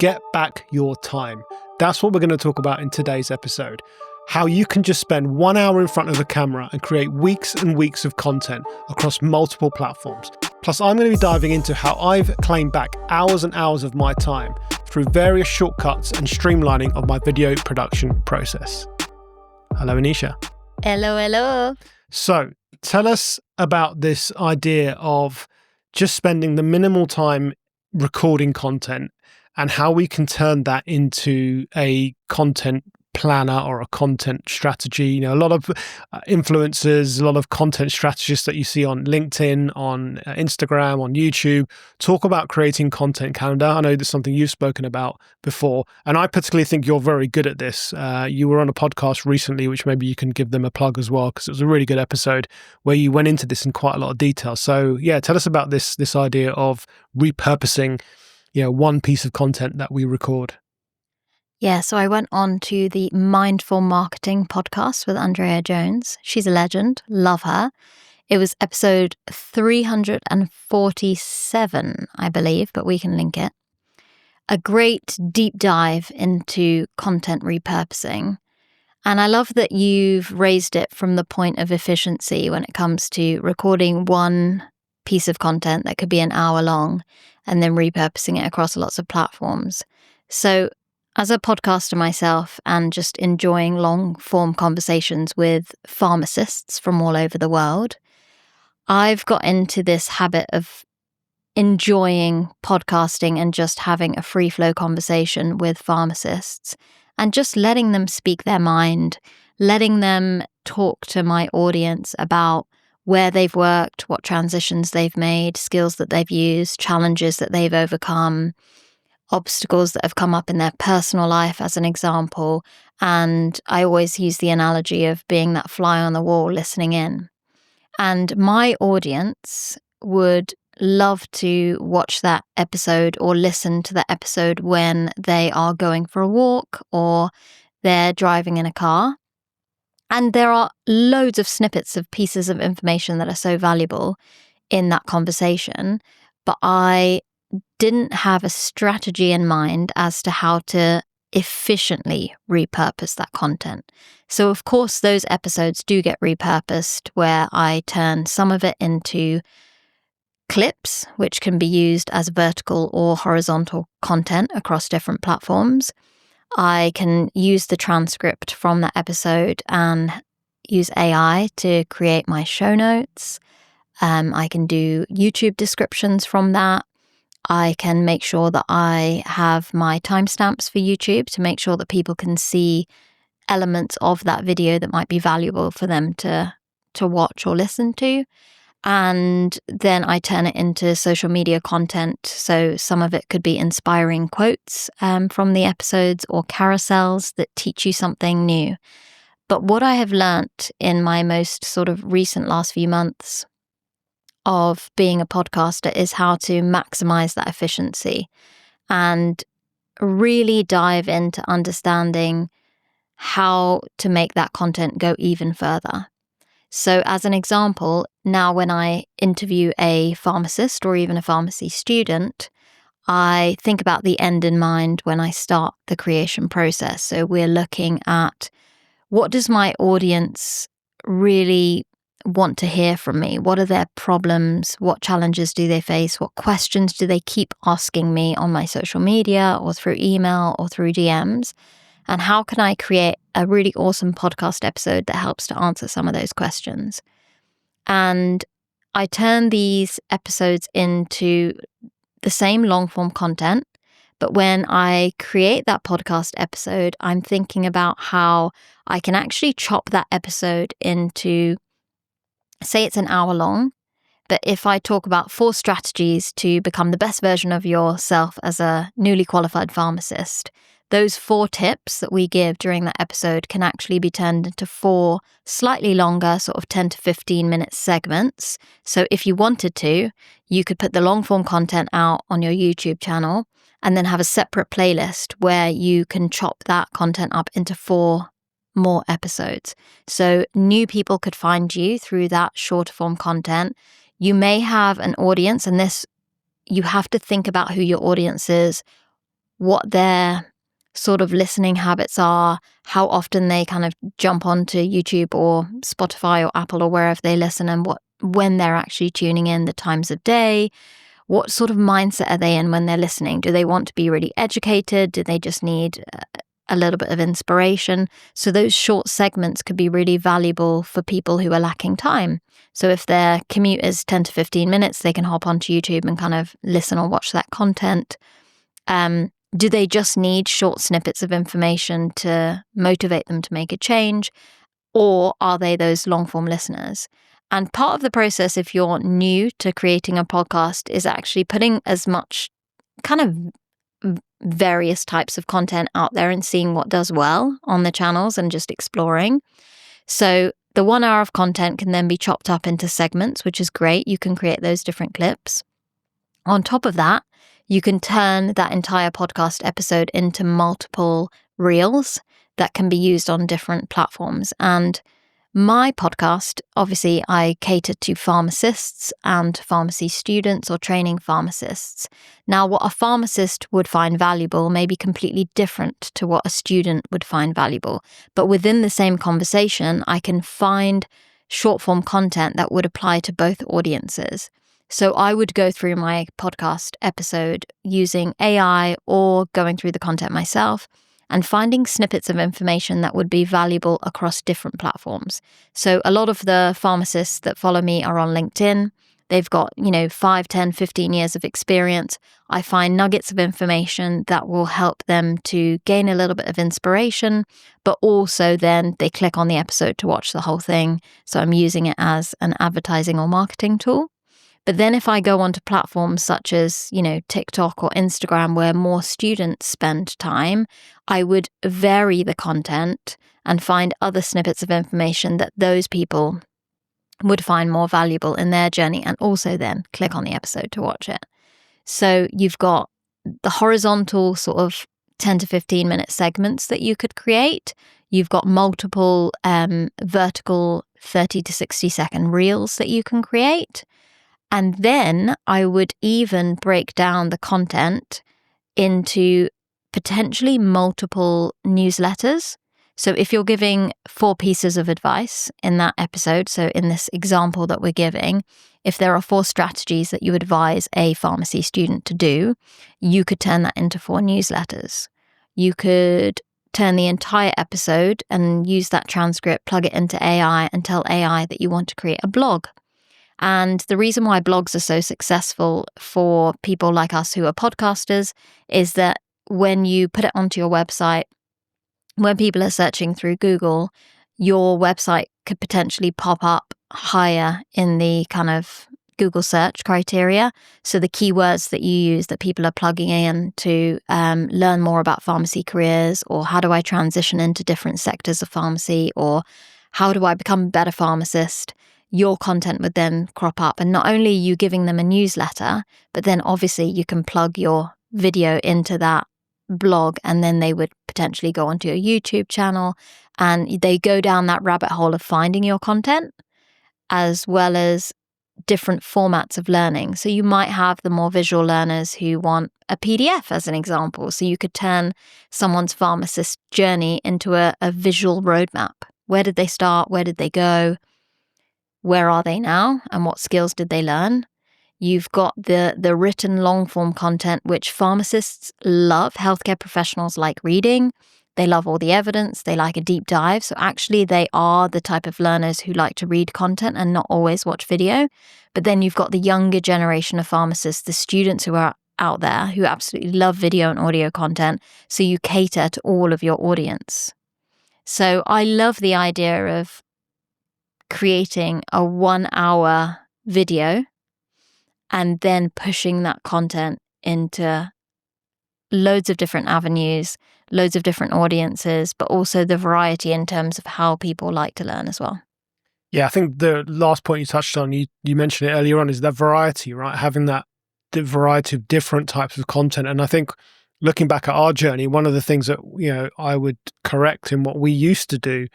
get back your time. That's what we're going to talk about in today's episode. How you can just spend 1 hour in front of a camera and create weeks and weeks of content across multiple platforms. Plus, I'm going to be diving into how I've claimed back hours and hours of my time through various shortcuts and streamlining of my video production process. Hello, Anisha. Hello, hello. So tell us about this idea of just spending the minimal time recording content and how we can turn that into a content planner or a content strategy. You know, a lot of influencers, a lot of content strategists that you see on LinkedIn, on Instagram, on YouTube, talk about creating content calendar. I know that's something you've spoken about before, and I particularly think you're very good at this. You were on a podcast recently, which maybe you can give them a plug as well, because it was a really good episode where you went into this in quite a lot of detail. So yeah, tell us about this idea of repurposing, one piece of content that we record. Yeah, so I went on to the Mindful Marketing podcast with Andrea Jones. She's a legend. Love her. It was episode 347, I believe, but we can link it. A great deep dive into content repurposing. And I love that you've raised it from the point of efficiency when it comes to recording one piece of content that could be an hour long and then repurposing it across lots of platforms. So as a podcaster myself and just enjoying long form conversations with pharmacists from all over the world, I've got into this habit of enjoying podcasting and just having a free flow conversation with pharmacists and just letting them speak their mind, letting them talk to my audience about where they've worked, what transitions they've made, skills that they've used, challenges that they've overcome, obstacles that have come up in their personal life as an example. And I always use the analogy of being that fly on the wall listening in. And my audience would love to watch that episode or listen to that episode when they are going for a walk or they're driving in a car. And there are loads of snippets of pieces of information that are so valuable in that conversation. But I didn't have a strategy in mind as to how to efficiently repurpose that content. So of course, those episodes do get repurposed where I turn some of it into clips, which can be used as vertical or horizontal content across different platforms. I can use the transcript from that episode and use AI to create my show notes. I can do YouTube descriptions from that. I can make sure that I have my timestamps for YouTube to make sure that people can see elements of that video that might be valuable for them to watch or listen to. And then I turn it into social media content. So some of it could be inspiring quotes from the episodes or carousels that teach you something new. But what I have learnt in my most sort of recent last few months of being a podcaster is how to maximize that efficiency and really dive into understanding how to make that content go even further. So as an example, now when I interview a pharmacist or even a pharmacy student, I think about the end in mind when I start the creation process. So we're looking at what does my audience really want to hear from me? What are their problems? What challenges do they face? What questions do they keep asking me on my social media or through email or through DMs? And how can I create a really awesome podcast episode that helps to answer some of those questions? And I turn these episodes into the same long form content, but when I create that podcast episode, I'm thinking about how I can actually chop that episode into, say it's an hour long, but if I talk about 4 strategies to become the best version of yourself as a newly qualified pharmacist, those 4 tips that we give during that episode can actually be turned into 4 slightly longer, sort of 10 to 15 minute segments. So if you wanted to, you could put the long form content out on your YouTube channel and then have a separate playlist where you can chop that content up into 4 more episodes. So new people could find you through that shorter form content. You may have an audience, and this, you have to think about who your audience is, what their sort of listening habits are, how often they kind of jump onto YouTube or Spotify or Apple or wherever they listen, and when they're actually tuning in, the times of day. What sort of mindset are they in when they're listening? Do they want to be really educated? Do they just need a little bit of inspiration? So those short segments could be really valuable for people who are lacking time. So if their commute is 10 to 15 minutes, they can hop onto YouTube and kind of listen or watch that content. Do they just need short snippets of information to motivate them to make a change? Or are they those long-form listeners? And part of the process, if you're new to creating a podcast, is actually putting as much kind of various types of content out there and seeing what does well on the channels and just exploring. So the 1 hour of content can then be chopped up into segments, which is great. You can create those different clips. On top of that, you can turn that entire podcast episode into multiple reels that can be used on different platforms. And my podcast, obviously, I cater to pharmacists and pharmacy students or training pharmacists. Now, what a pharmacist would find valuable may be completely different to what a student would find valuable. But within the same conversation, I can find short form content that would apply to both audiences. So I would go through my podcast episode using AI or going through the content myself and finding snippets of information that would be valuable across different platforms. So a lot of the pharmacists that follow me are on LinkedIn. They've got, 5, 10, 15 years of experience. I find nuggets of information that will help them to gain a little bit of inspiration, but also then they click on the episode to watch the whole thing. So I'm using it as an advertising or marketing tool. But then if I go onto platforms such as, TikTok or Instagram, where more students spend time, I would vary the content and find other snippets of information that those people would find more valuable in their journey, and also then click on the episode to watch it. So you've got the horizontal sort of 10 to 15 minute segments that you could create. You've got multiple vertical 30 to 60 second reels that you can create. And then I would even break down the content into potentially multiple newsletters. So if you're giving 4 pieces of advice in that episode, so in this example that we're giving, if there are 4 strategies that you advise a pharmacy student to do, you could turn that into 4 newsletters. You could turn the entire episode and use that transcript, plug it into AI, and tell AI that you want to create a blog. And the reason why blogs are so successful for people like us who are podcasters is that when you put it onto your website, when people are searching through Google, your website could potentially pop up higher in the kind of Google search criteria. So the keywords that you use that people are plugging in to learn more about pharmacy careers, or how do I transition into different sectors of pharmacy, or how do I become a better pharmacist, your content would then crop up. And not only are you giving them a newsletter, but then obviously you can plug your video into that blog, and then they would potentially go onto your YouTube channel, and they go down that rabbit hole of finding your content, as well as different formats of learning. So you might have the more visual learners who want a PDF as an example. So you could turn someone's pharmacist journey into a visual roadmap. Where did they start? Where did they go? Where are they now? And what skills did they learn? You've got the written long-form content, which pharmacists love. Healthcare professionals like reading. They love all the evidence. They like a deep dive. So actually, they are the type of learners who like to read content and not always watch video. But then you've got the younger generation of pharmacists, the students who are out there who absolutely love video and audio content. So you cater to all of your audience. So I love the idea of creating a 1 hour video and then pushing that content into loads of different avenues, loads of different audiences, but also the variety in terms of how people like to learn as well. Yeah, I think the last point you touched on, you mentioned it earlier on, is that variety, right? Having the variety of different types of content. And I think looking back at our journey, one of the things that, I would correct in what we used to do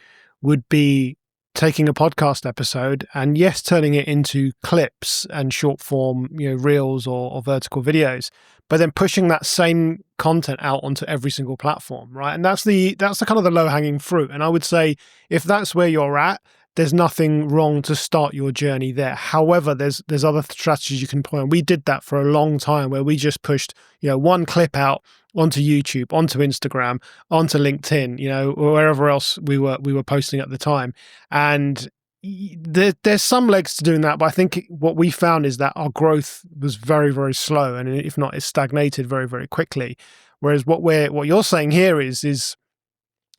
would be taking a podcast episode and yes, turning it into clips and short form, reels or vertical videos, but then pushing that same content out onto every single platform, right? And that's the kind of the low hanging fruit. And I would say if that's where you're at, there's nothing wrong to start your journey there. However, there's other strategies you can employ. And we did that for a long time where we just pushed, one clip out onto YouTube, onto Instagram, onto LinkedIn, or wherever else we were posting at the time. And there's some legs to doing that, but I think what we found is that our growth was very, very slow, and if not, it stagnated very, very quickly. Whereas what you're saying here is,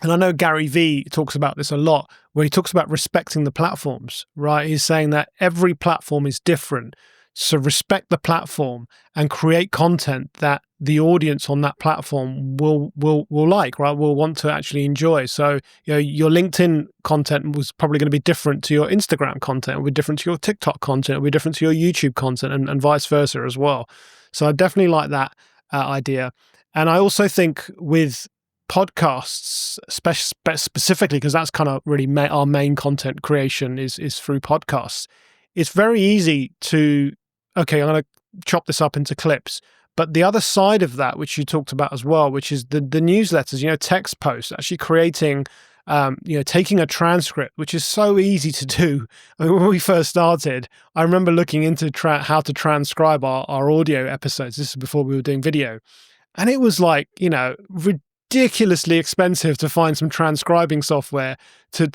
and I know Gary Vee talks about this a lot, where he talks about respecting the platforms, right? He's saying that every platform is different. So respect the platform and create content that the audience on that platform will like, right? Will want to actually enjoy. So, your LinkedIn content was probably going to be different to your Instagram content. It will be different to your TikTok content. It will be different to your YouTube content and vice versa as well. So I definitely like that idea. And I also think with podcasts, specifically, because that's kind of really our main content creation is through podcasts. It's very easy to, okay, I'm going to chop this up into clips. But the other side of that, which you talked about as well, which is the newsletters, text posts, actually creating, taking a transcript, which is so easy to do. I mean, when we first started, I remember looking into how to transcribe our audio episodes. This is before we were doing video. And it was like, ridiculously expensive to find some transcribing software to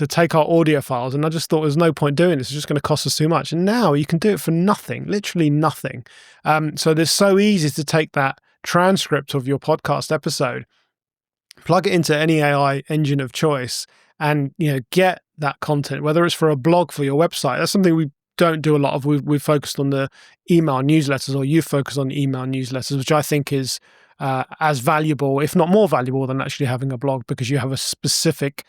take our audio files. And I just thought there's no point doing this. It's just going to cost us too much. And now you can do it for nothing, literally nothing. So it's so easy to take that transcript of your podcast episode, plug it into any AI engine of choice, and get that content, whether it's for a blog, for your website. That's something we don't do a lot of. We've focused on the email newsletters, or you focus on email newsletters, which I think is as valuable, if not more valuable, than actually having a blog, because you have a specific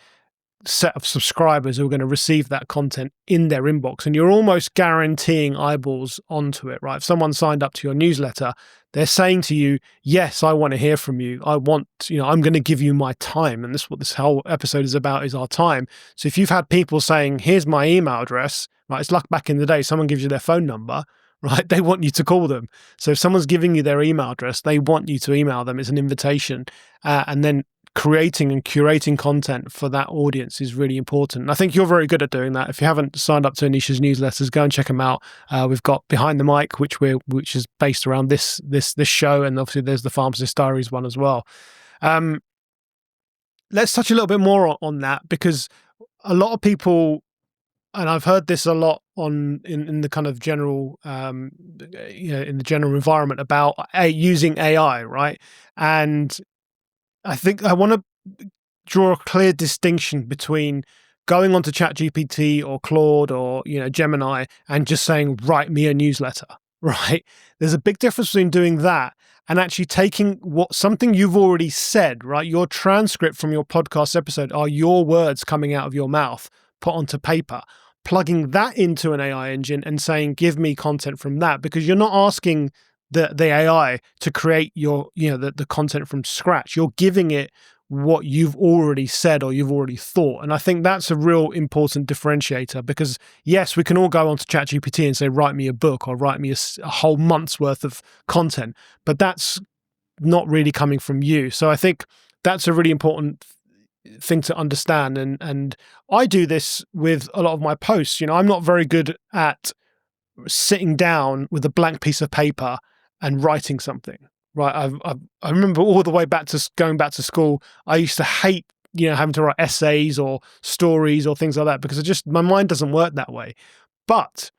set of subscribers who are going to receive that content in their inbox, and you're almost guaranteeing eyeballs onto it, right? If someone signed up to your newsletter, they're saying to you, yes, I want to hear from you. I'm going to give you my time. And this is what this whole episode is about, is our time. So if you've had people saying, here's my email address, right? It's like back in the day, someone gives you their phone number, right? They want you to call them. So if someone's giving you their email address, they want you to email them. It's an invitation. And then creating and curating content for that audience is really important. And I think you're very good at doing that. If you haven't signed up to Anisha's newsletters, go and check them out. We've got Behind the Mic, which is based around this show, and obviously there's the Pharmacist Diaries one as well. Let's touch a little bit more on that, because a lot of people, and I've heard this a lot in the kind of general, in the general environment about using AI, right? And I think I want to draw a clear distinction between going onto ChatGPT or Claude or Gemini and just saying, write me a newsletter, right? There's a big difference between doing that and actually taking something you've already said, right? Your transcript from your podcast episode are your words coming out of your mouth, put onto paper, plugging that into an AI engine and saying, give me content from that, because you're not asking the AI to create the content from scratch. You're giving it what you've already said or you've already thought. And I think that's a real important differentiator, because yes, we can all go onto ChatGPT and say, write me a book or write me a whole month's worth of content, but that's not really coming from you. So I think that's a really important thing to understand. And I do this with a lot of my posts. I'm not very good at sitting down with a blank piece of paper and writing something, right? I remember all the way back to going back to school, I used to hate, having to write essays or stories or things like that, because my mind doesn't work that way. But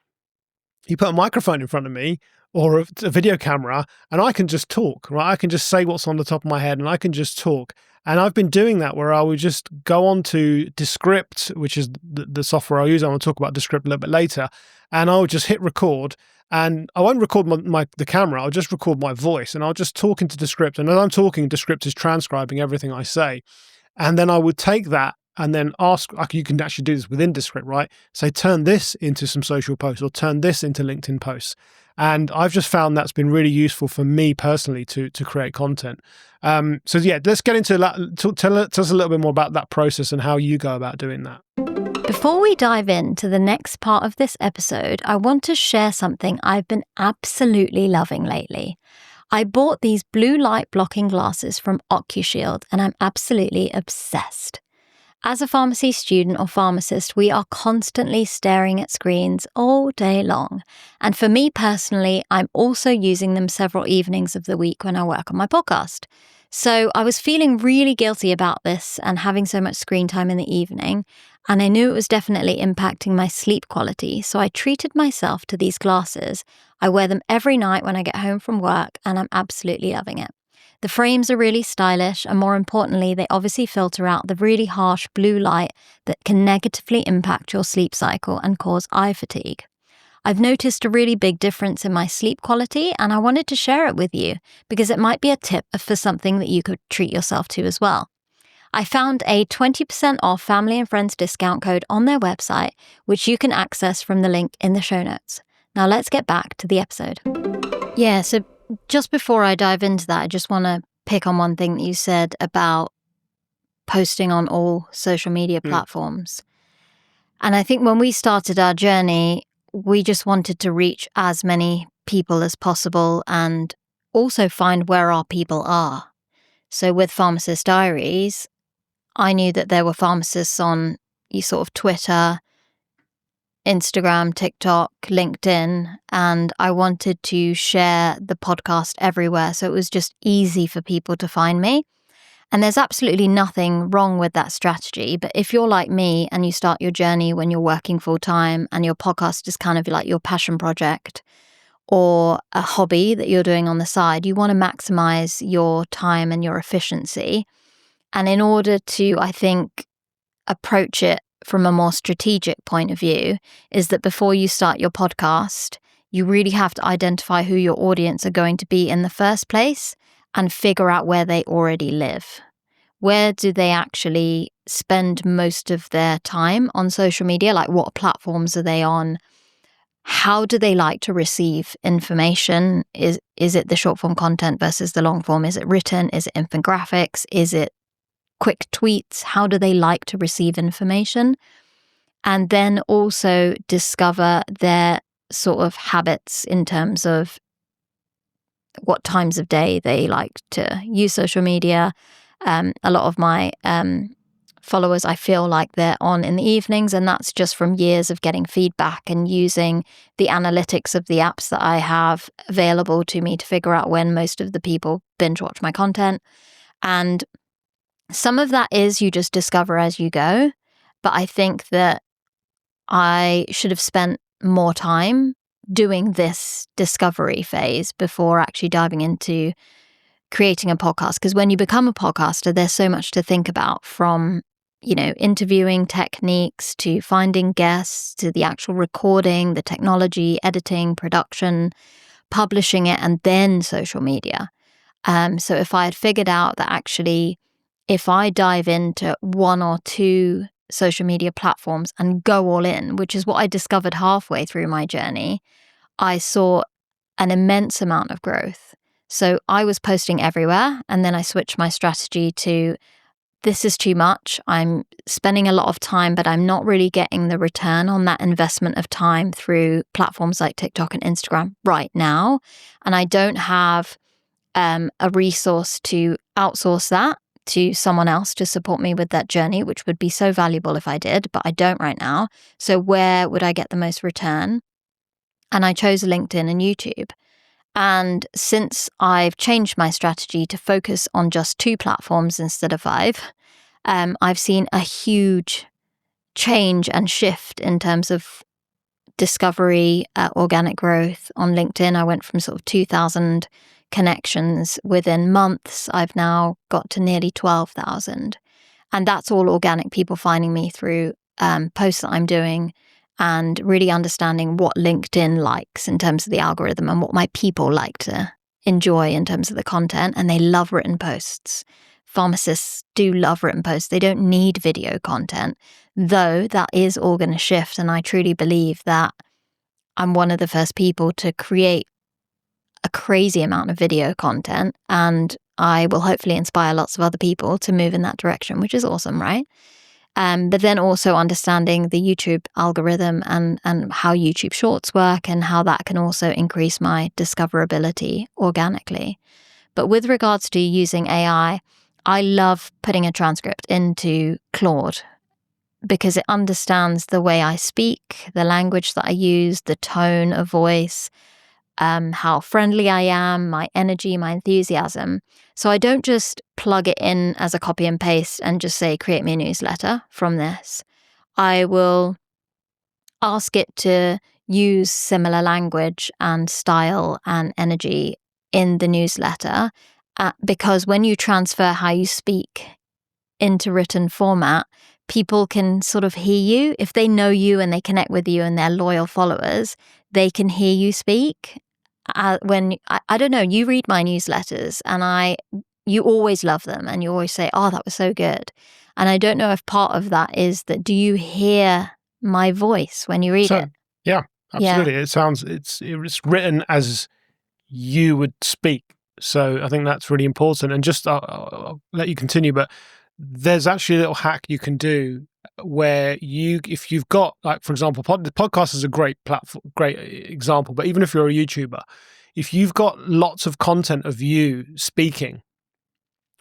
you put a microphone in front of me or a video camera, and I can just talk, right? I can just say what's on the top of my head and I can just talk. And I've been doing that where I would just go on to Descript, which is the software I use. I want to talk about Descript a little bit later. And I'll just hit record, and I won't record the camera. I'll just record my voice, and I'll just talk into Descript. And as I'm talking, Descript is transcribing everything I say. And then I would take that and then ask, like, you can actually do this within Descript, right? Say, turn this into some social posts or turn this into LinkedIn posts. And I've just found that's been really useful for me personally to create content. So yeah, let's get into that. Tell us a little bit more about that process and how you go about doing that. Before we dive into the next part of this episode, I want to share something I've been absolutely loving lately. I bought these blue light blocking glasses from OcuShield and I'm absolutely obsessed. As a pharmacy student or pharmacist, we are constantly staring at screens all day long. And for me personally, I'm also using them several evenings of the week when I work on my podcast. So I was feeling really guilty about this and having so much screen time in the evening. And I knew it was definitely impacting my sleep quality. So I treated myself to these glasses. I wear them every night when I get home from work and I'm absolutely loving it. The frames are really stylish, and more importantly, they obviously filter out the really harsh blue light that can negatively impact your sleep cycle and cause eye fatigue. I've noticed a really big difference in my sleep quality, and I wanted to share it with you because it might be a tip for something that you could treat yourself to as well. I found a 20% off family and friends discount code on their website, which you can access from the link in the show notes. Now let's get back to the episode. Yeah, so just before I dive into that, I just want to pick on one thing that you said about posting on all social media platforms. And I think when we started our journey, we just wanted to reach as many people as possible and also find where our people are. So with Pharmacist Diaries, I knew that there were pharmacists on sort of Twitter, Instagram, TikTok, LinkedIn, and I wanted to share the podcast everywhere. So it was just easy for people to find me. And there's absolutely nothing wrong with that strategy. But if you're like me and you start your journey when you're working full time and your podcast is kind of like your passion project or a hobby that you're doing on the side, you want to maximize your time and your efficiency. And in order to, I think, approach it from a more strategic point of view, is that before you start your podcast, you really have to identify who your audience are going to be in the first place and figure out where they already live. Where do they actually spend most of their time on social media? Like, what platforms are they on? How do they like to receive information? Is it the short form content versus the long form? Is it written? Is it infographics? Is it quick tweets? How do they like to receive information? And then also discover their sort of habits in terms of what times of day they like to use social media. A lot of my followers, I feel like they're on in the evenings, and that's just from years of getting feedback and using the analytics of the apps that I have available to me to figure out when most of the people binge watch my content. And some of that is you just discover as you go, but I think that I should have spent more time doing this discovery phase before actually diving into creating a podcast. Because when you become a podcaster, there's so much to think about, from, interviewing techniques to finding guests to the actual recording, the technology, editing, production, publishing it, and then social media. So if I had figured out that actually, if I dive into one or two social media platforms and go all in, which is what I discovered halfway through my journey, I saw an immense amount of growth. So I was posting everywhere, and then I switched my strategy to, this is too much. I'm spending a lot of time, but I'm not really getting the return on that investment of time through platforms like TikTok and Instagram right now. And I don't have a resource to outsource that to someone else to support me with that journey, which would be so valuable if I did, but I don't right now. So where would I get the most return? And I chose LinkedIn and YouTube. And since I've changed my strategy to focus on just 2 platforms instead of 5, I've seen a huge change and shift in terms of discovery, organic growth. On LinkedIn, I went from sort of 2,000 connections within months. I've now got to nearly 12,000. And that's all organic people finding me through posts that I'm doing and really understanding what LinkedIn likes in terms of the algorithm and what my people like to enjoy in terms of the content. And they love written posts. Pharmacists do love written posts. They don't need video content, though that is all going to shift. And I truly believe that I'm one of the first people to create a crazy amount of video content, and I will hopefully inspire lots of other people to move in that direction, which is awesome, right? But then also understanding the YouTube algorithm and how YouTube Shorts work and how that can also increase my discoverability organically. But with regards to using AI, I love putting a transcript into Claude because it understands the way I speak, the language that I use, the tone of voice, how friendly I am, my energy, my enthusiasm. So I don't just plug it in as a copy and paste and just say, create me a newsletter from this. I will ask it to use similar language and style and energy in the newsletter, because when you transfer how you speak into written format, people can sort of hear you. If they know you and they connect with you and they're loyal followers, they can hear you speak. When I don't know, you read my newsletters and you always love them and you always say, oh, that was so good. And I don't know if part of that is that, do you hear my voice when you read it? Yeah, absolutely. Yeah. It's written as you would speak. So I think that's really important. And just I'll let you continue, but there's actually a little hack you can do where if you've got, like, for example, the podcast is a great platform, great example, but even if you're a YouTuber, if you've got lots of content of you speaking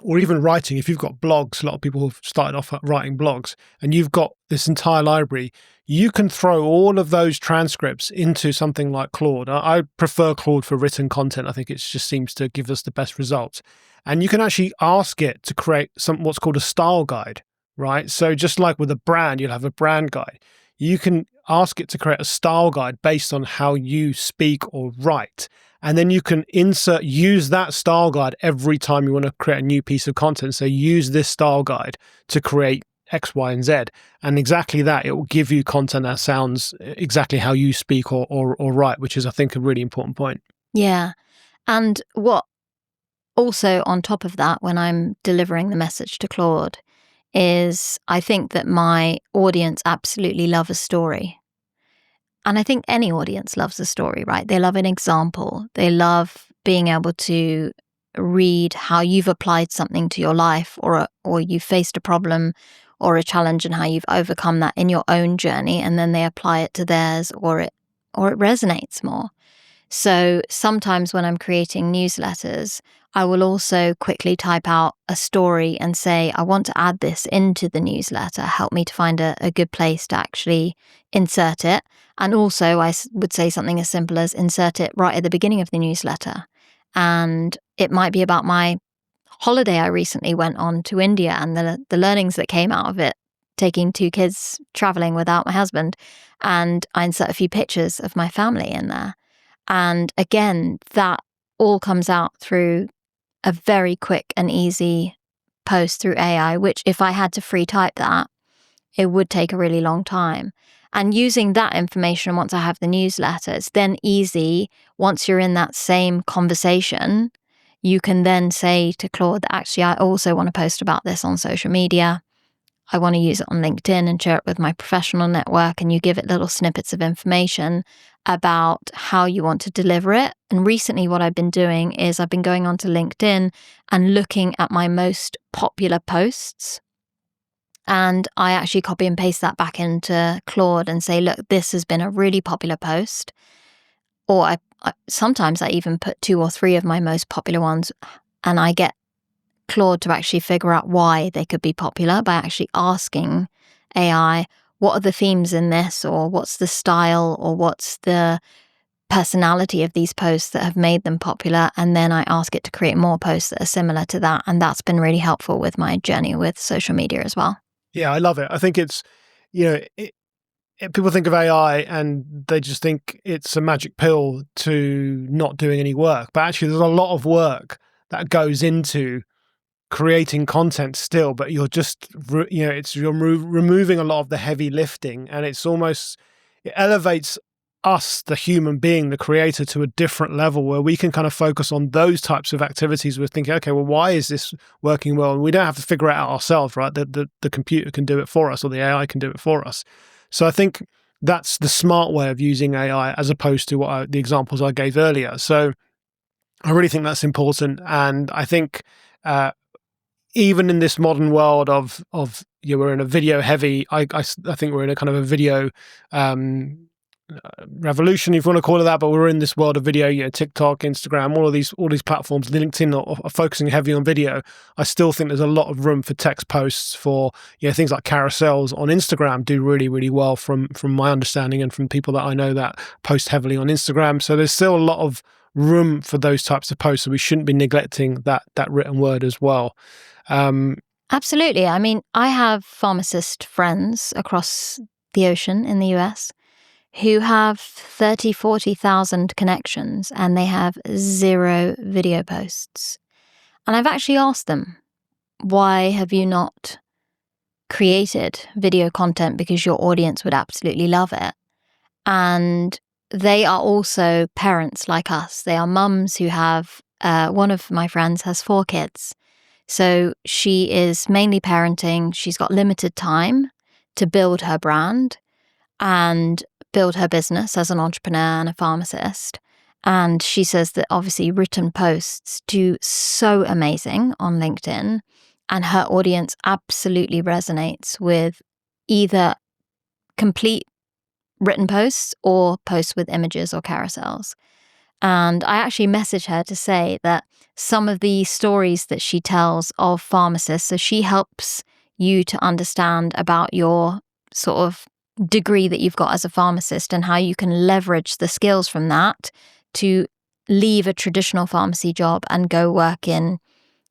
or even writing, if you've got blogs, a lot of people have started off writing blogs, and you've got this entire library, you can throw all of those transcripts into something like Claude. I prefer Claude for written content. I think it just seems to give us the best results. And you can actually ask it to create what's called a style guide, right? So just like with a brand, you'll have a brand guide. You can ask it to create a style guide based on how you speak or write. And then you can use that style guide every time you want to create a new piece of content. So use this style guide to create X, Y, and Z. And exactly that, it will give you content that sounds exactly how you speak or write, which is, I think, a really important point. Yeah. And what also on top of that, when I'm delivering the message to Claude, is I think that my audience absolutely love a story. And I think any audience loves a story, right? They love an example. They love being able to read how you've applied something to your life, or you faced a problem or a challenge and how you've overcome that in your own journey, and then they apply it to theirs, or it resonates more. So sometimes when I'm creating newsletters, I will also quickly type out a story and say, I want to add this into the newsletter. Help me to find a good place to actually insert it. And also I would say something as simple as insert it right at the beginning of the newsletter. And it might be about my holiday I recently went on to India and the learnings that came out of it, taking 2 kids traveling without my husband. And I insert a few pictures of my family in there. And again, that all comes out through a very quick and easy post through AI, which if I had to free type that, it would take a really long time. And using that information, once I have the newsletter, it's then easy. Once you're in that same conversation, you can then say to Claude that actually I also want to post about this on social media. I want to use it on LinkedIn and share it with my professional network. And you give it little snippets of information about how you want to deliver it. And recently what I've been doing is I've been going onto LinkedIn and looking at my most popular posts. And I actually copy and paste that back into Claude and say, look, this has been a really popular post. Or I sometimes I even put 2 or 3 of my most popular ones, and I get Claude to actually figure out why they could be popular by actually asking AI, what are the themes in this, or what's the style, or what's the personality of these posts that have made them popular? And then I ask it to create more posts that are similar to that. And that's been really helpful with my journey with social media as well. Yeah, I love it. I think it's, people think of AI and they just think it's a magic pill to not doing any work. But actually, there's a lot of work that goes into creating content still, but you're just, you're removing a lot of the heavy lifting, and it elevates us, the human being, the creator, to a different level where we can kind of focus on those types of activities. We're thinking, okay, well, why is this working well? And we don't have to figure it out ourselves, right? The computer can do it for us, or the AI can do it for us. So I think that's the smart way of using AI, as opposed to the examples I gave earlier. So I really think that's important. And I think even in this modern world of we're in a video heavy, I think we're in a kind of a video revolution, if you want to call it that, but we're in this world of video, TikTok, Instagram, all these platforms, LinkedIn are focusing heavy on video. I still think there's a lot of room for text posts, for things like carousels on Instagram do really, really well from my understanding and from people that I know that post heavily on Instagram. So there's still a lot of room for those types of posts, so we shouldn't be neglecting that written word as well. Absolutely. I mean, I have pharmacist friends across the ocean in the US who have 30, 40,000 connections and they have 0 video posts. And I've actually asked them, why have you not created video content? Because your audience would absolutely love it. And they are also parents like us. They are mums who have, one of my friends has 4 kids. So she is mainly parenting. She's got limited time to build her brand and build her business as an entrepreneur and a pharmacist. And she says that obviously written posts do so amazing on LinkedIn, and her audience absolutely resonates with either complete written posts or posts with images or carousels. And I actually messaged her to say that some of the stories that she tells of pharmacists, so she helps you to understand about your sort of degree that you've got as a pharmacist and how you can leverage the skills from that to leave a traditional pharmacy job and go work in,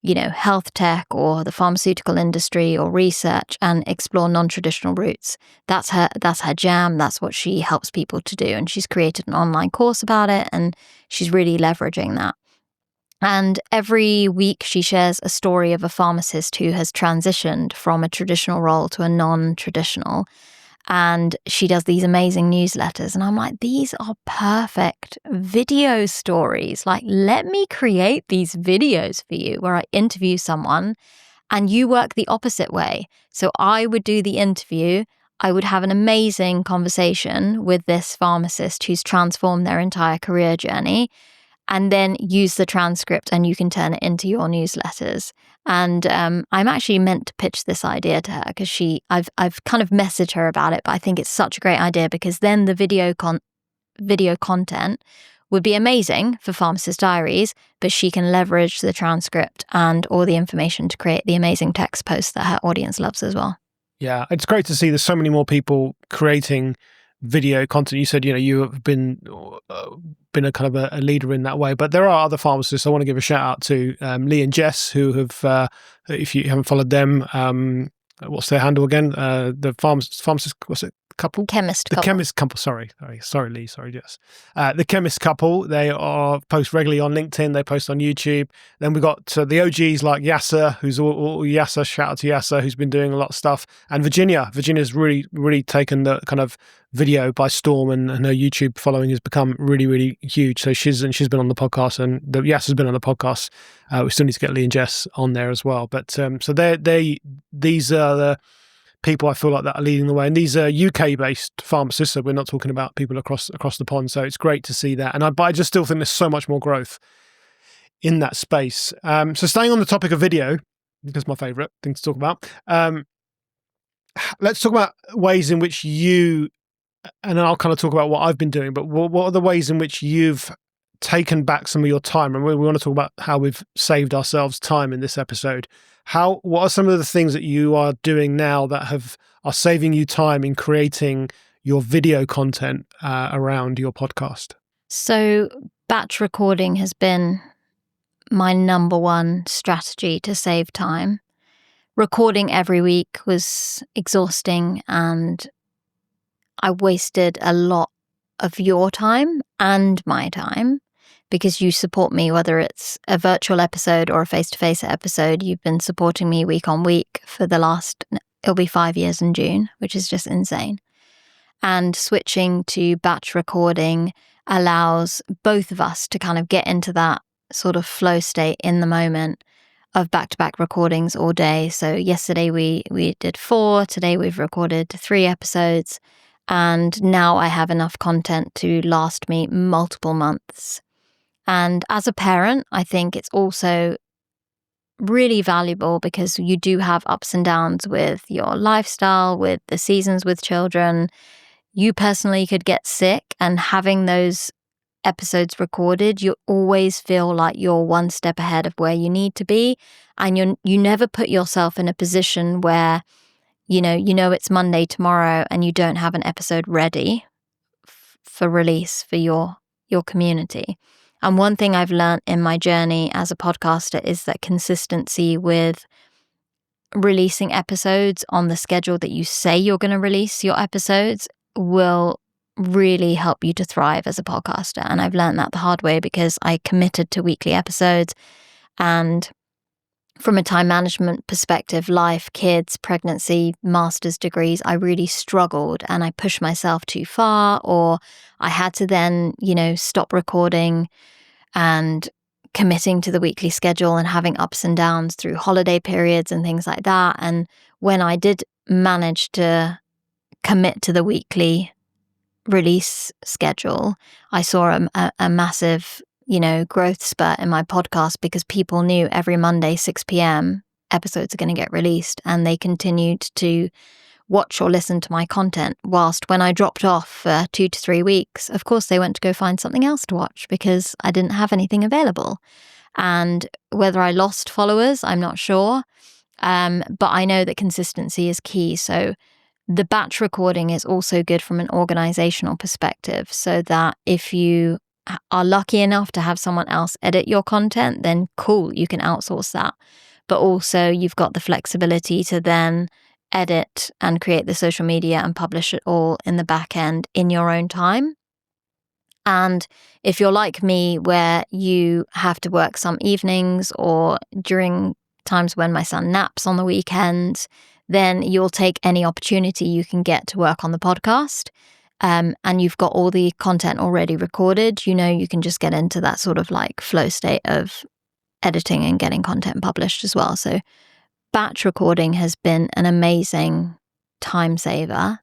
health tech or the pharmaceutical industry or research and explore non-traditional routes. That's her jam. That's what she helps people to do. And she's created an online course about it, and she's really leveraging that. And every week she shares a story of a pharmacist who has transitioned from a traditional role to a non-traditional. And she does these amazing newsletters. And I'm like, these are perfect video stories. Like, let me create these videos for you where I interview someone and you work the opposite way. So I would do the interview. I would have an amazing conversation with this pharmacist who's transformed their entire career journey, and then use the transcript and you can turn it into your newsletters. And I'm actually meant to pitch this idea to her because I've kind of messaged her about it, but I think it's such a great idea because then the video content would be amazing for Pharmacist Diaries, but she can leverage the transcript and all the information to create the amazing text posts that her audience loves as well. Yeah, it's great to see there's so many more people creating video content. You said, you have been a kind of a leader in that way, but there are other pharmacists. I want to give a shout out to Lee and Jess, who have, if you haven't followed them, what's their handle again? The pharmacist, what's it? Couple? Chemist the couple. Chemist couple, sorry Lee, sorry Jess. The Chemist couple, they are post regularly on LinkedIn, they post on YouTube. Then we got the OGs like Yasser, who's all Yasser, shout out to Yasser, who's been doing a lot of stuff. And Virginia's really taken the kind of video by storm, and her YouTube following has become really, really huge. So she's been on the podcast, and Yasser's been on the podcast. We still need to get Lee and Jess on there as well. But so these are the people I feel like that are leading the way, and these are UK-based pharmacists, so we're not talking about people across the pond. So it's great to see that, but I just still think there's so much more growth in that space. So staying on the topic of video, because my favourite thing to talk about, let's talk about ways in which you, and I'll kind of talk about what I've been doing, but what are the ways in which you've taken back some of your time? And we want to talk about how we've saved ourselves time in this episode. What are some of the things that you are doing now that are saving you time in creating your video content around your podcast? So batch recording has been my number one strategy to save time. Recording every week was exhausting, and I wasted a lot of your time and my time because you support me, whether it's a virtual episode or a face-to-face episode. You've been supporting me week on week for it'll be 5 years in June, which is just insane. And switching to batch recording allows both of us to kind of get into that sort of flow state in the moment of back-to-back recordings all day. So yesterday we did 4, today we've recorded 3 episodes, and now I have enough content to last me multiple months. And as a parent, I think it's also really valuable because you do have ups and downs with your lifestyle, with the seasons with children. You personally could get sick, and having those episodes recorded, you always feel like you're one step ahead of where you need to be. And you never put yourself in a position where, you know it's Monday tomorrow and you don't have an episode ready for release for your community. And one thing I've learned in my journey as a podcaster is that consistency with releasing episodes on the schedule that you say you're going to release your episodes will really help you to thrive as a podcaster. And I've learned that the hard way because I committed to weekly episodes, and from a time management perspective, life, kids, pregnancy, master's degrees, I really struggled, and I pushed myself too far, or I had to then, stop recording and committing to the weekly schedule and having ups and downs through holiday periods and things like that. And when I did manage to commit to the weekly release schedule, I saw a massive growth spurt in my podcast, because people knew every Monday 6 p.m. episodes are going to get released, and they continued to watch or listen to my content. Whilst when I dropped off for 2 to 3 weeks, of course they went to go find something else to watch because I didn't have anything available. And whether I lost followers, I'm not sure. But I know that consistency is key. So the batch recording is also good from an organizational perspective, so that if you are lucky enough to have someone else edit your content, then cool, you can outsource that. But also you've got the flexibility to then edit and create the social media and publish it all in the back end in your own time. And if you're like me, where you have to work some evenings or during times when my son naps on the weekends, then you'll take any opportunity you can get to work on the podcast. And you've got all the content already recorded, you can just get into that sort of like flow state of editing and getting content published as well. So batch recording has been an amazing time saver.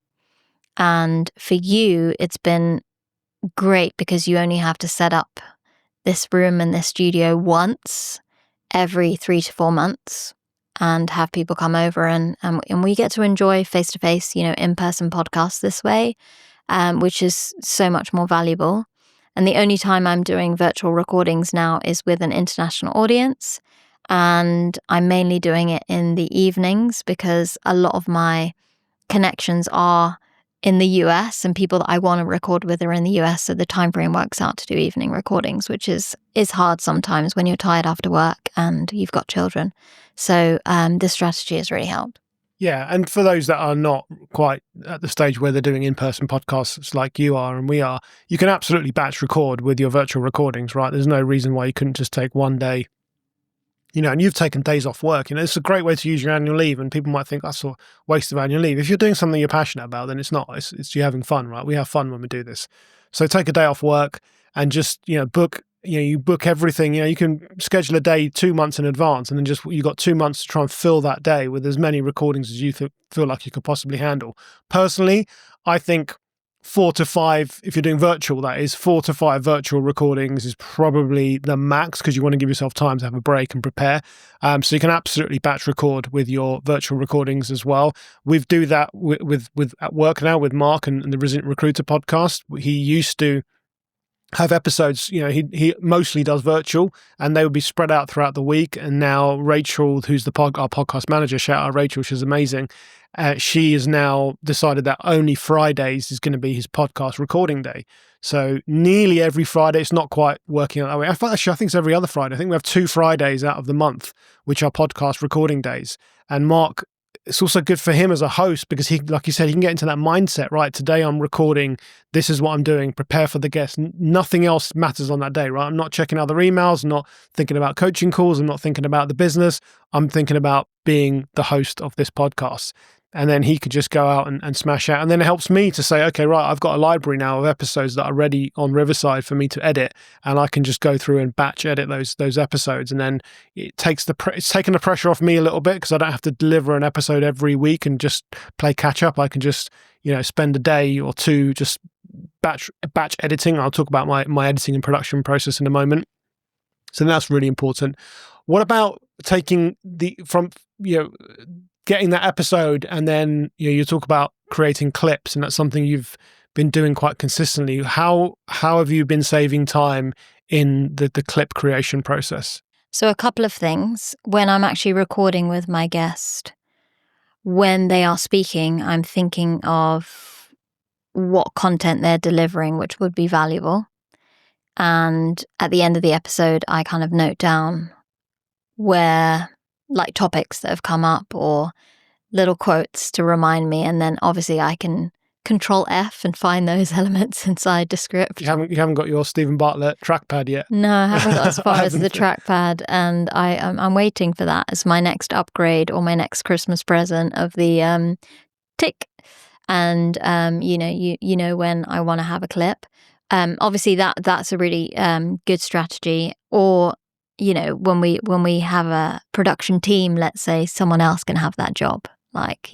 And for you, it's been great because you only have to set up this room and this studio once every 3 to 4 months and have people come over, and we get to enjoy face-to-face, in-person podcasts this way. Which is so much more valuable. And the only time I'm doing virtual recordings now is with an international audience. And I'm mainly doing it in the evenings because a lot of my connections are in the US, and people that I want to record with are in the US. So the time frame works out to do evening recordings, which is hard sometimes when you're tired after work and you've got children. So this strategy has really helped. Yeah, and for those that are not quite at the stage where they're doing in-person podcasts like you are and we are, you can absolutely batch record with your virtual recordings, right? There's no reason why you couldn't just take one day, and you've taken days off work. It's a great way to use your annual leave, and people might think that's a waste of annual leave. If you're doing something you're passionate about, then it's not. It's you having fun, right? We have fun when we do this. So take a day off work and just, book. You book everything. You can schedule a day 2 months in advance, and then you got 2 months to try and fill that day with as many recordings as you feel like you could possibly handle. Personally, I think 4 to 5, if you're doing virtual, that is 4 to 5 virtual recordings is probably the max, because you want to give yourself time to have a break and prepare. So you can absolutely batch record with your virtual recordings as well. We do that with at work now with Mark and the Resilient Recruiter podcast. He used to have episodes, he mostly does virtual, and they would be spread out throughout the week. And now Rachel, who's our podcast manager, shout out Rachel, she's amazing. She has now decided that only Fridays is going to be his podcast recording day. So nearly every Friday, it's not quite working out that way. I think it's every other Friday. I think we have 2 Fridays out of the month, which are podcast recording days. And Mark, it's also good for him as a host, because he, like you said, he can get into that mindset, right? Today I'm recording, this is what I'm doing, prepare for the guest. Nothing else matters on that day, right? I'm not checking other emails, I'm not thinking about coaching calls, I'm not thinking about the business. I'm thinking about being the host of this podcast. And then he could just go out and smash out. And then it helps me to say, okay, right, I've got a library now of episodes that are ready on Riverside for me to edit. And I can just go through and batch edit those episodes. And then it's taken the pressure off me a little bit, because I don't have to deliver an episode every week and just play catch up. I can just, spend a day or two just batch editing. I'll talk about my editing and production process in a moment. So that's really important. What about taking getting that episode, and then you talk about creating clips, and that's something you've been doing quite consistently. How have you been saving time in the clip creation process? So a couple of things. When I'm actually recording with my guest, when they are speaking, I'm thinking of what content they're delivering, which would be valuable. And at the end of the episode, I kind of note down where, like, topics that have come up or little quotes to remind me. And then obviously I can Control F and find those elements inside Descript. You haven't got your Stephen Bartlett trackpad yet? No, I haven't got as far as the trackpad, and I'm waiting for that as my next upgrade or my next Christmas present of the tick. And you know when I want to have a clip. Obviously that's a really good strategy. Or when we have a production team, let's say, someone else can have that job. Like,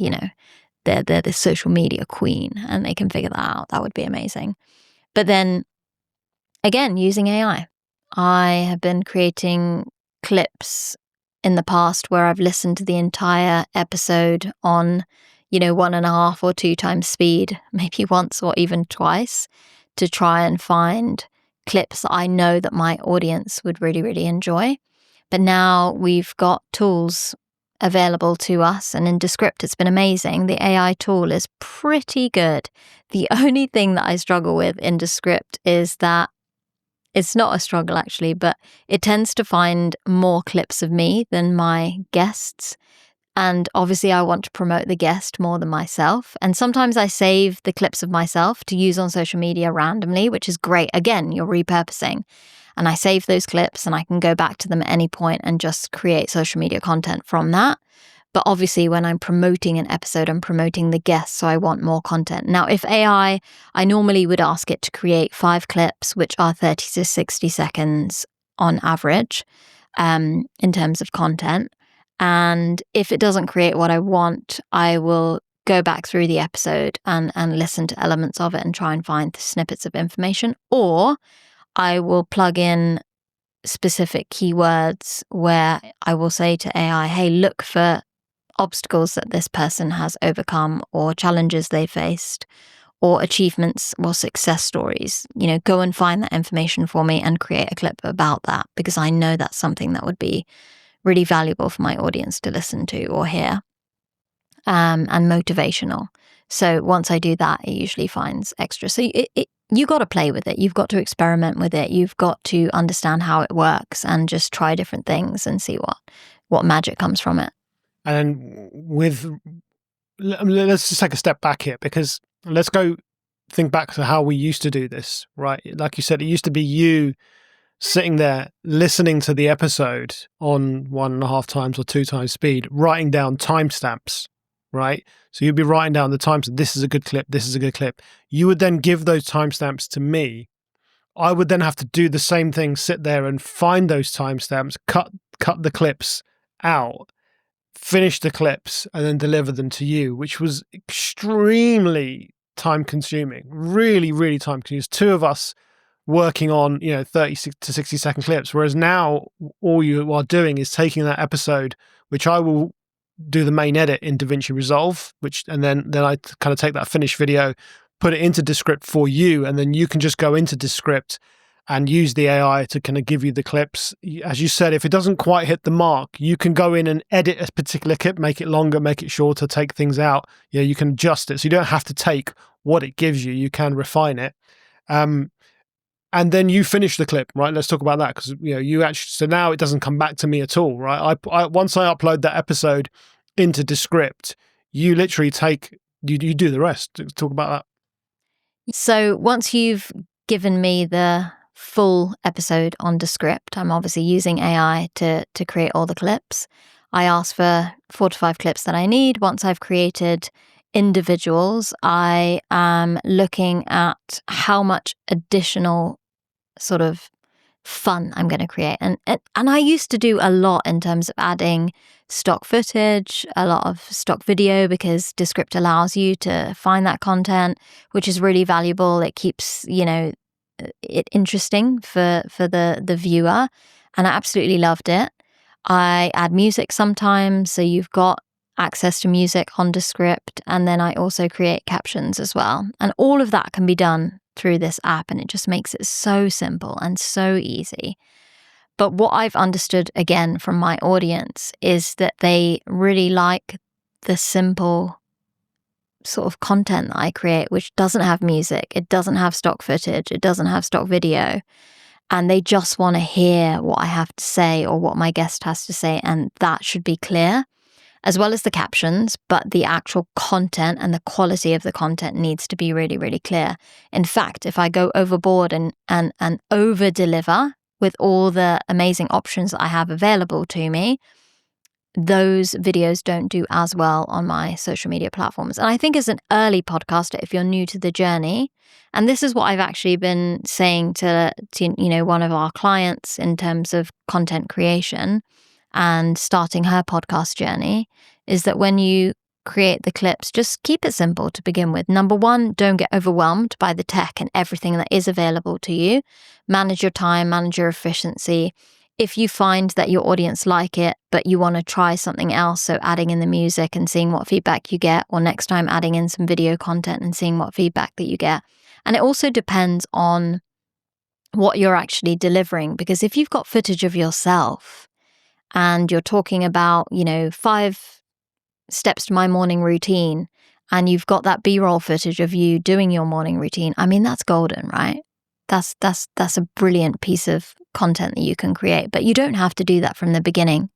they're the social media queen and they can figure that out. That would be amazing. But then again, using AI. I have been creating clips in the past where I've listened to the entire episode on 1.5 or 2 times speed, maybe once or even twice, to try and find clips that I know that my audience would really, really enjoy. But now we've got tools available to us, and in Descript it's been amazing. The AI tool is pretty good. The only thing that I struggle with in Descript is that it's not a struggle actually, but it tends to find more clips of me than my guests. And obviously I want to promote the guest more than myself. And sometimes I save the clips of myself to use on social media randomly, which is great. Again, you're repurposing. And I save those clips and I can go back to them at any point and just create social media content from that. But obviously when I'm promoting an episode, I'm promoting the guest, so I want more content. Now, if AI, I normally would ask it to create 5 clips, which are 30 to 60 seconds on average in terms of content. And if it doesn't create what I want, I will go back through the episode and listen to elements of it and try and find the snippets of information. Or I will plug in specific keywords where I will say to AI, hey, look for obstacles that this person has overcome or challenges they faced or achievements or success stories. Go and find that information for me and create a clip about that, because I know that's something that would be really valuable for my audience to listen to or hear, and motivational. So once I do that, it usually finds extra. So you got to play with it. You've got to experiment with it. You've got to understand how it works and just try different things and see what magic comes from it. And let's just take a step back here, because let's go think back to how we used to do this, right? Like you said, it used to be you sitting there listening to the episode on 1.5 times or 2 times speed, writing down timestamps, right? So you'd be writing down the times. This is a good clip. This is a good clip. You would then give those timestamps to me. I would then have to do the same thing, sit there and find those timestamps, cut the clips out, finish the clips, and then deliver them to you, which was extremely time consuming, really, really time consuming. 2 of us working on 30 to 60 second clips, whereas now all you are doing is taking that episode, which I will do the main edit in DaVinci Resolve, and then I kind of take that finished video, put it into Descript for you, and then you can just go into Descript and use the AI to kind of give you the clips. As you said, if it doesn't quite hit the mark, you can go in and edit a particular clip, make it longer, make it shorter, take things out. You can adjust it. So you don't have to take what it gives you. You can refine it. And then you finish the clip, right? Let's talk about that, because you actually. So now it doesn't come back to me at all, right? I once I upload that episode into Descript, you literally you do the rest. Talk about that. So once you've given me the full episode on Descript, I'm obviously using AI to create all the clips. I ask for 4 to 5 clips that I need. Once I've created individuals, I am looking at how much additional sort of fun I'm going to create. And I used to do a lot in terms of adding stock footage, a lot of stock video, because Descript allows you to find that content, which is really valuable. It keeps, it interesting for the viewer. And I absolutely loved it. I add music sometimes, so you've got access to music on Descript, and then I also create captions as well. And all of that can be done through this app, and it just makes it so simple and so easy. But what I've understood, again, from my audience is that they really like the simple sort of content that I create, which doesn't have music, it doesn't have stock footage, it doesn't have stock video. And they just want to hear what I have to say or what my guest has to say, and that should be clear, as well as the captions, but the actual content and the quality of the content needs to be really, really clear. In fact, if I go overboard and over-deliver with all the amazing options that I have available to me, those videos don't do as well on my social media platforms. And I think as an early podcaster, if you're new to the journey, and this is what I've actually been saying to one of our clients in terms of content creation and starting her podcast journey, is that when you create the clips, just keep it simple to begin with. Number one, don't get overwhelmed by the tech and everything that is available to you. Manage your time, manage your efficiency. If you find that your audience like it, but you want to try something else, so adding in the music and seeing what feedback you get, or next time adding in some video content and seeing what feedback that you get. And it also depends on what you're actually delivering, because if you've got footage of yourself and you're talking about, 5 steps to my morning routine, and you've got that B-roll footage of you doing your morning routine, I mean, that's golden, right? That's a brilliant piece of content that you can create, but you don't have to do that from the beginning.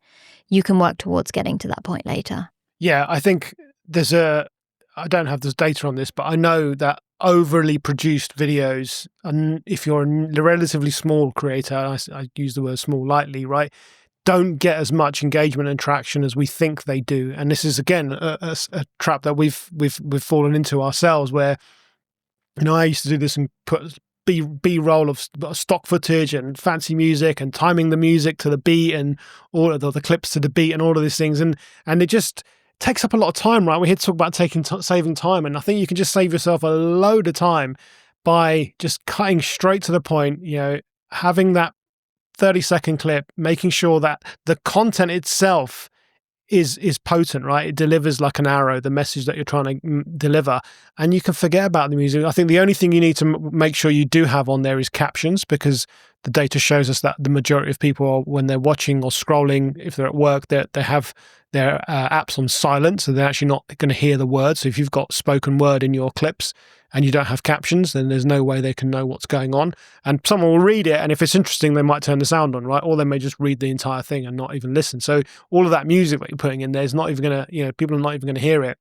You can work towards getting to that point later. Yeah, I think I don't have this data on this, but I know that overly produced videos, and if you're a relatively small creator, I use the word small lightly, right, don't get as much engagement and traction as we think they do. And this is, again, a trap that we've fallen into ourselves, where, I used to do this and put B-roll of stock footage and fancy music and timing the music to the beat and all of the clips to the beat and all of these things. And it just takes up a lot of time, right? We're here to talk about saving time. And I think you can just save yourself a load of time by just cutting straight to the point, having that 30-second clip, making sure that the content itself is potent, right? It delivers like an arrow, the message that you're trying to deliver, and you can forget about the music. I think the only thing you need to make sure you do have on there is captions, because the data shows us that the majority of people, when they're watching or scrolling, if they're at work, they have their apps on silent, so they're actually not going to hear the words. So if you've got spoken word in your clips and you don't have captions, then there's no way they can know what's going on. And someone will read it, and if it's interesting, they might turn the sound on, right? Or they may just read the entire thing and not even listen. So all of that music that you're putting in there is not even going to, people are not even going to hear it.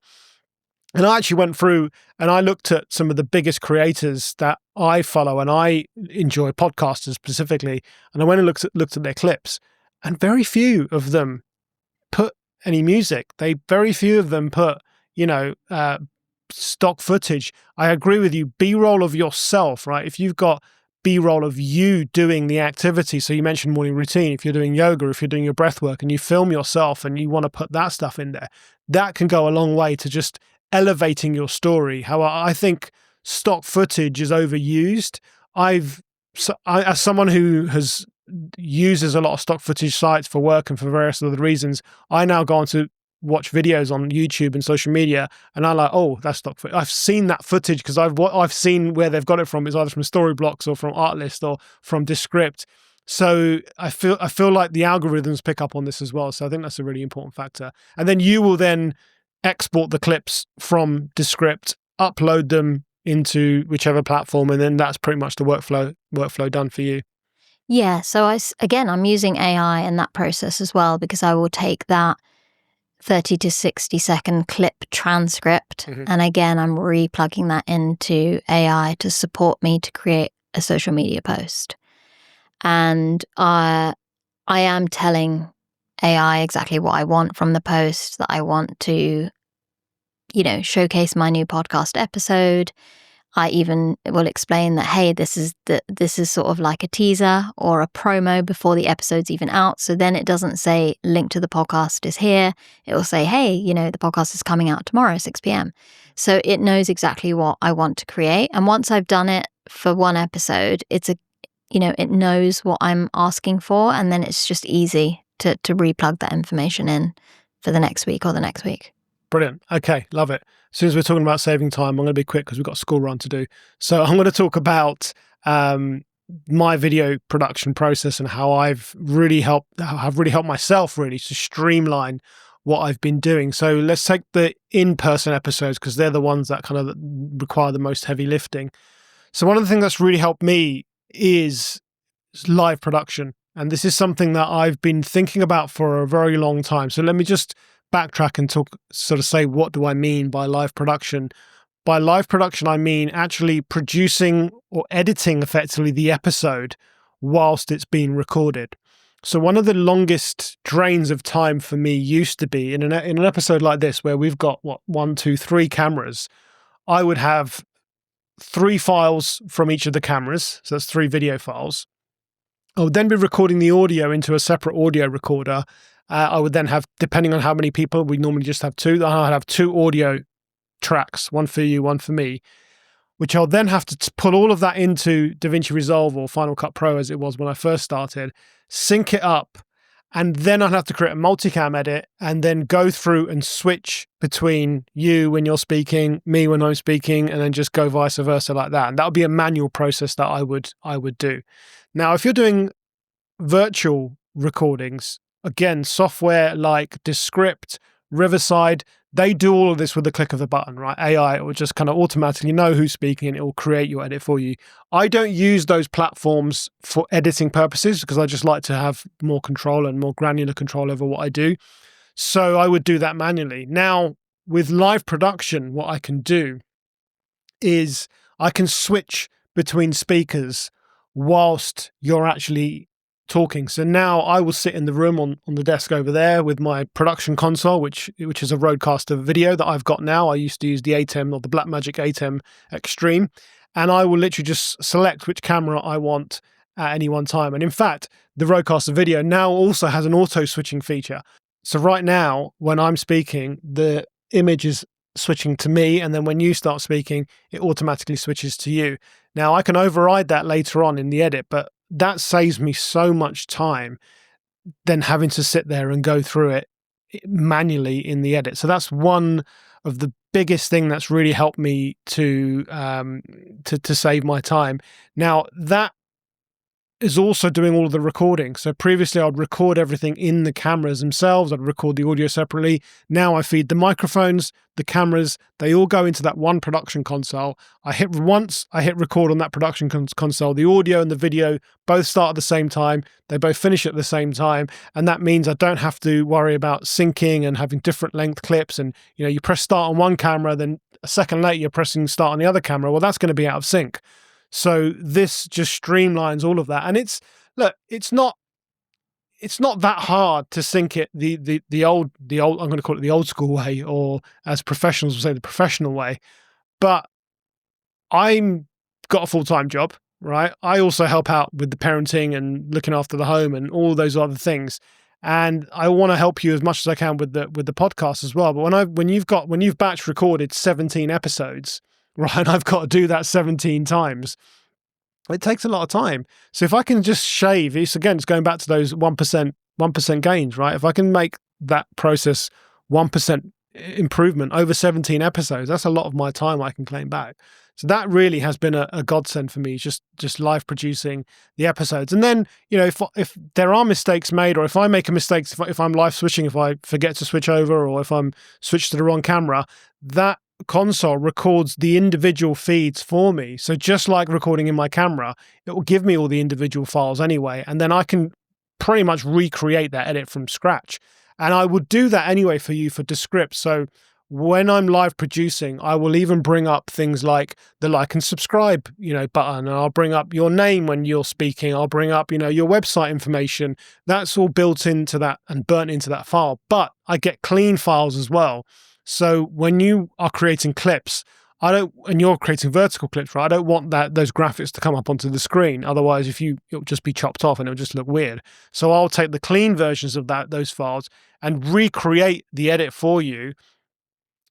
And I actually went through and I looked at some of the biggest creators that I follow and I enjoy, podcasters specifically, and I went and looked at their clips, and very few of them put any music. Very few of them put, stock footage. I agree with you. B-roll of yourself, right? If you've got B-roll of you doing the activity, so you mentioned morning routine, if you're doing yoga, if you're doing your breath work and you film yourself and you want to put that stuff in there, that can go a long way to just elevating your story. How I think stock footage is overused. As someone who uses a lot of stock footage sites for work and for various other reasons, I now go on to watch videos on YouTube and social media, and I'm like, oh, that's stock footage. I've seen that footage because I've seen where they've got it from. It's either from Storyblocks or from Artlist or from Descript. So I feel like the algorithms pick up on this as well. So I think that's a really important factor. And then you will then export the clips from Descript, upload them into whichever platform, and then that's pretty much the workflow done for you. Yeah. So I'm using AI in that process as well, because I will take that 30 to 60 second clip transcript. Mm-hmm. And again, I'm replugging that into AI to support me to create a social media post. And I am telling AI exactly what I want from the post, that I want to, showcase my new podcast episode. I even will explain that, hey, this is sort of like a teaser or a promo before the episode's even out. So then it doesn't say link to the podcast is here. It will say, hey, the podcast is coming out tomorrow, 6 p.m. So it knows exactly what I want to create. And once I've done it for one episode, it knows what I'm asking for, and then it's just easy to replug that information in for the next week or the next week. Brilliant. Okay, love it. As soon as we're talking about saving time, I'm going to be quick because we've got a school run to do. So I'm going to talk about my video production process and how I've really helped myself really to streamline what I've been doing. So let's take the in-person episodes because they're the ones that kind of require the most heavy lifting. So one of the things that's really helped me is live production. And this is something that I've been thinking about for a very long time. So let me just backtrack and say, what do I mean by live production? By live production, I mean actually producing or editing effectively the episode whilst it's being recorded. So one of the longest drains of time for me used to be in an episode like this, where we've got 1, 2, 3 cameras. I would have 3 files from each of the cameras. So that's 3 video files. I would then be recording the audio into a separate audio recorder. I would then have, depending on how many people, we normally just have 2. I'd have 2 audio tracks, one for you, one for me, which I'll then have to pull all of that into DaVinci Resolve or Final Cut Pro as it was when I first started, sync it up, and then I'd have to create a multicam edit and then go through and switch between you when you're speaking, me when I'm speaking, and then just go vice versa like that. And that would be a manual process that I would do. Now, if you're doing virtual recordings, again, software like Descript, Riverside, they do all of this with the click of the button, right? AI, it will just kind of automatically know who's speaking and it will create your edit for you. I don't use those platforms for editing purposes because I just like to have more control and more granular control over what I do. So I would do that manually. Now, with live production, what I can do is I can switch between speakers whilst you're actually talking. So now I will sit in the room on the desk over there with my production console, which is a Rodecaster video that I've got now. I used to use the ATEM or the Blackmagic ATEM Extreme, and I will literally just select which camera I want at any one time. And in fact, the Rodecaster video now also has an auto switching feature. So right now, when I'm speaking, the image is switching to me, and then when you start speaking, it automatically switches to you. Now I can override that later on in the edit, but that saves me so much time than having to sit there and go through it manually in the edit. So that's one of the biggest thing that's really helped me to save my time. Now that is also doing all of the recording. So previously I'd record everything in the cameras themselves. I'd record the audio separately. Now I feed the microphones, the cameras, they all go into that one production console. I hit record on that production console. The audio and the video both start at the same time. They both finish at the same time. And that means I don't have to worry about syncing and having different length clips. And, you press start on one camera, then a second later you're pressing start on the other camera. Well, that's going to be out of sync. So this just streamlines all of that. And it's not that hard to sync it the old I'm going to call it the old school way, or as professionals would say, the professional way. But I'm got a full-time job, right? I also help out with the parenting and looking after the home and all those other things. And I want to help you as much as I can with the podcast as well. But when you've batch recorded 17 episodes, right, and I've got to do that 17 times, it takes a lot of time. So if I can just shave, it's going back to those 1% gains, right? If I can make that process 1% improvement over 17 episodes, that's a lot of my time I can claim back. So that really has been a godsend for me, just live producing the episodes. And then, if there are mistakes made, or if I make a mistake, if I'm live switching, if I forget to switch over, or if I'm switched to the wrong camera, that console records the individual feeds for me. So just like recording in my camera, it will give me all the individual files anyway. And then I can pretty much recreate that edit from scratch. And I would do that anyway for you for Descript. So when I'm live producing, I will even bring up things like the like and subscribe, button, and I'll bring up your name when you're speaking. I'll bring up, your website information. That's all built into that and burnt into that file. But I get clean files as well. So when you are creating clips, and you're creating vertical clips, right? I don't want those graphics to come up onto the screen. Otherwise, it'll just be chopped off and it'll just look weird. So I'll take the clean versions of those files and recreate the edit for you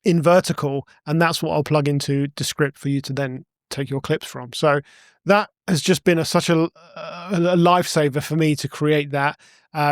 in vertical, and that's what I'll plug into Descript for you to then take your clips from. So that has just been such a lifesaver for me to create that.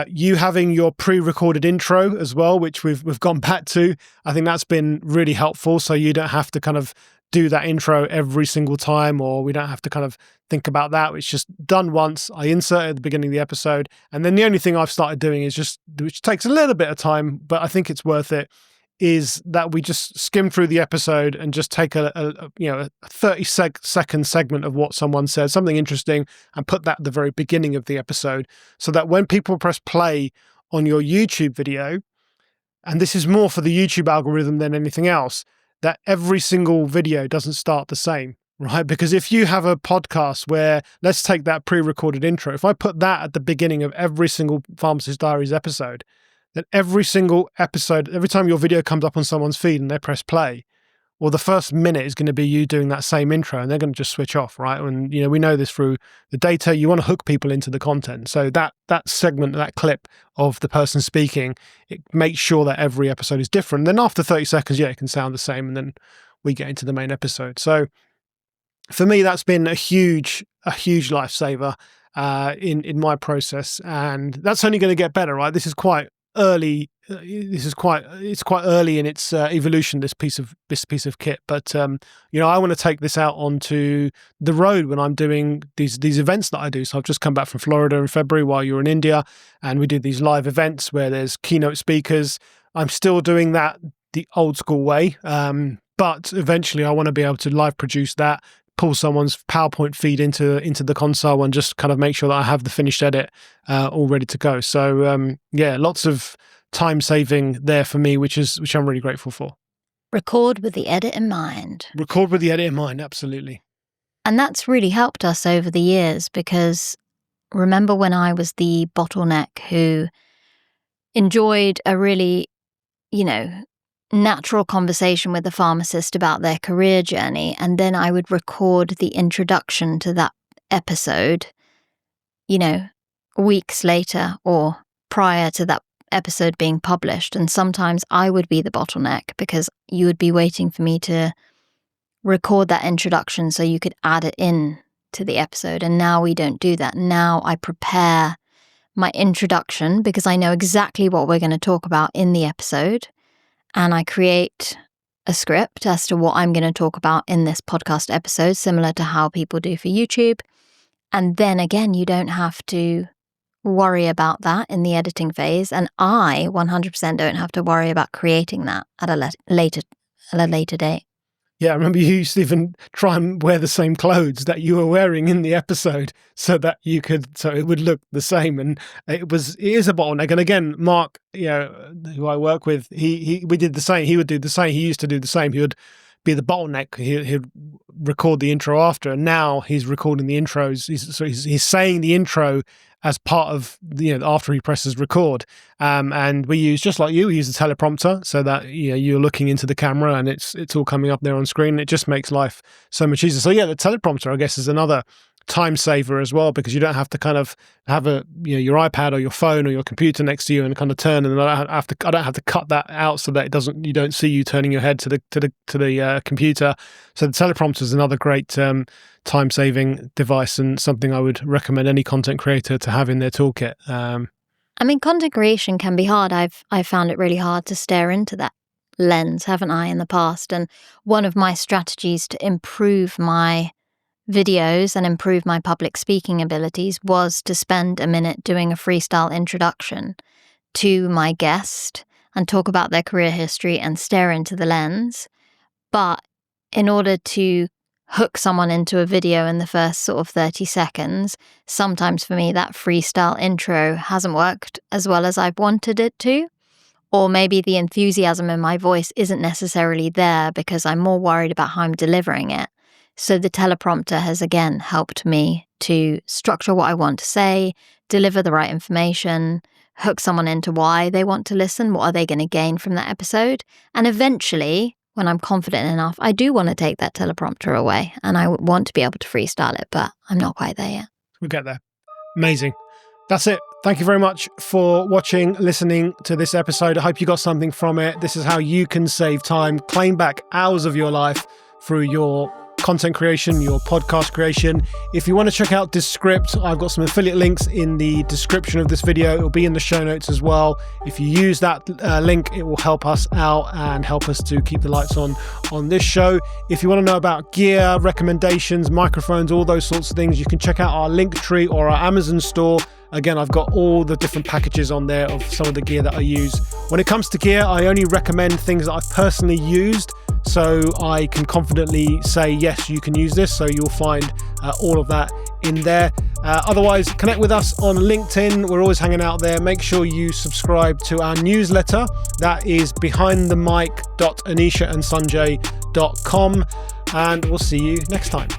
You having your pre-recorded intro as well, which we've gone back to, I think that's been really helpful. So you don't have to kind of do that intro every single time, or we don't have to kind of think about that. It's just done once. I insert it at the beginning of the episode, and then the only thing I've started doing is just, which takes a little bit of time, but I think it's worth it, is that we just skim through the episode and just take a 30-second segment of what someone said, something interesting, and put that at the very beginning of the episode, so that when people press play on your YouTube video, and this is more for the YouTube algorithm than anything else, that every single video doesn't start the same, right? Because if you have a podcast where, let's take that pre-recorded intro, if I put that at the beginning of every single Pharmacist Diaries episode, then every single episode, every time your video comes up on someone's feed and they press play, well, the first minute is going to be you doing that same intro, and they're going to just switch off, right? And we know this through the data. You want to hook people into the content, so that segment, that clip of the person speaking, it makes sure that every episode is different. And then after 30 seconds, it can sound the same, and then we get into the main episode. So for me, that's been a huge lifesaver in my process, and that's only going to get better, right? This is quite early. It's quite early in its evolution, this piece of kit. But I want to take this out onto the road when I'm doing these events that I do. So I've just come back from Florida in February while you're in India, and we do these live events where there's keynote speakers. I'm still doing that the old school way, but eventually I want to be able to live produce that, pull someone's PowerPoint feed into the console, and just kind of make sure that I have the finished edit all ready to go. So lots of time saving there for me, which I'm really grateful for. Record with the edit in mind. Record with the edit in mind, absolutely. And that's really helped us over the years, because remember when I was the bottleneck who enjoyed a really, natural conversation with the pharmacist about their career journey, and then I would record the introduction to that episode, weeks later or prior to that episode being published. And sometimes I would be the bottleneck because you would be waiting for me to record that introduction so you could add it in to the episode. And now we don't do that. Now I prepare my introduction because I know exactly what we're going to talk about in the episode, and I create a script as to what I'm going to talk about in this podcast episode, similar to how people do for YouTube. And then again, you don't have to worry about that in the editing phase, and I 100% don't have to worry about creating that at a later date. Yeah, I remember you used to even try and wear the same clothes that you were wearing in the episode so it would look the same. And it is a bottleneck. And again, Mark, who I work with, we did the same. He would do the same. He used to do the same. He would be the bottleneck. He'd record the intro after, and now he's recording the intros. He's saying the intro as part of after he presses record. And we use, just like we use a teleprompter so that you're looking into the camera and it's all coming up there on screen. It just makes life so much easier. So the teleprompter, I guess, is another time saver as well, because you don't have to kind of have your iPad or your phone or your computer next to you and kind of turn, and I don't have to cut that out so that you don't see you turning your head to the computer. So the teleprompter is another great time saving device, and something I would recommend any content creator to have in their toolkit. Content creation can be hard. I've found it really hard to stare into that lens, haven't I, in the past? And one of my strategies to improve my videos and improve my public speaking abilities was to spend a minute doing a freestyle introduction to my guest and talk about their career history and stare into the lens. But in order to hook someone into a video in the first sort of 30 seconds, sometimes for me that freestyle intro hasn't worked as well as I've wanted it to. Or maybe the enthusiasm in my voice isn't necessarily there because I'm more worried about how I'm delivering it. So the teleprompter has again helped me to structure what I want to say, deliver the right information, hook someone into why they want to listen, what are they going to gain from that episode. And eventually, when I'm confident enough, I do want to take that teleprompter away and I want to be able to freestyle it, but I'm not quite there yet. We'll get there. Amazing. That's it. Thank you very much for watching, listening to this episode. I hope you got something from it. This is how you can save time, claim back hours of your life through your content creation, your podcast creation. If you want to check out Descript, I've got some affiliate links in the description of this video. It'll be in the show notes as well. If you use that link, it will help us out and help us to keep the lights on this show. If you want to know about gear, recommendations, microphones, all those sorts of things, you can check out our Linktree or our Amazon store. Again, I've got all the different packages on there of some of the gear that I use. When it comes to gear, I only recommend things that I've personally used, so I can confidently say, yes, you can use this. So you'll find all of that in there. Otherwise, connect with us on LinkedIn. We're always hanging out there. Make sure you subscribe to our newsletter. That is behindthemic.anishaandsanjay.com. And we'll see you next time.